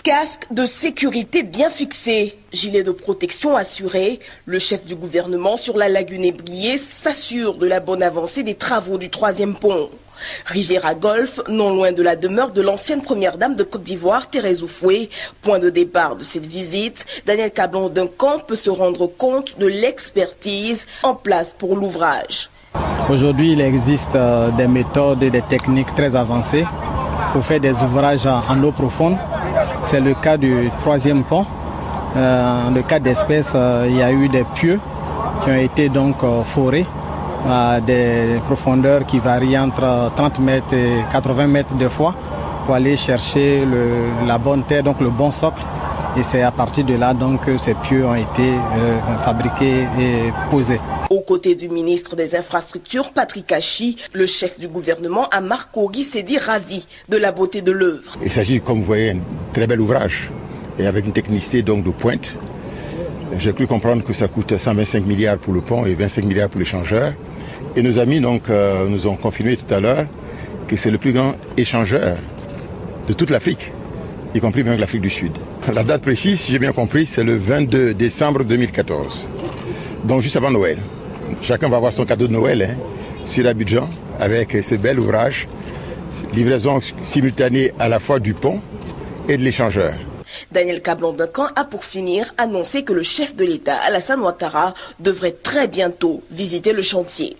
Casque de sécurité bien fixé, gilet de protection assuré, le chef du gouvernement sur la lagune Ébrié s'assure de la bonne avancée des travaux du 3e pont. Riviera Golf, non loin de la demeure de l'ancienne première dame de Côte d'Ivoire, Thérèse Oufoué, point de départ de cette visite, Daniel Cablon-Duncan peut se rendre compte de l'expertise en place pour l'ouvrage. Aujourd'hui, il existe des méthodes et des techniques très avancées pour faire des ouvrages en eau profonde. C'est le cas du 3e pont. Dans le cas d'espèces, il y a eu des pieux qui ont été donc forés à des profondeurs qui varient entre 30 mètres et 80 mètres de fois pour aller chercher la bonne terre, donc le bon socle. Et c'est à partir de là donc que ces pieux ont été fabriqués et posés. Aux côtés du ministre des Infrastructures, Patrick Hachi, le chef du gouvernement, Amar Kogi, s'est dit ravi de la beauté de l'œuvre. Il s'agit, comme vous voyez, d'un très bel ouvrage et avec une technicité donc de pointe. J'ai cru comprendre que ça coûte 125 milliards pour le pont et 25 milliards pour l'échangeur. Et nos amis donc, nous ont confirmé tout à l'heure que c'est le plus grand échangeur de toute l'Afrique, y compris même l'Afrique du Sud. La date précise, si j'ai bien compris, c'est le 22 décembre 2014, donc juste avant Noël. Chacun va avoir son cadeau de Noël sur Abidjan avec ce bel ouvrage, livraison simultanée à la fois du pont et de l'échangeur. Daniel Cablon-Duncan a pour finir annoncé que le chef de l'État, Alassane Ouattara, devrait très bientôt visiter le chantier.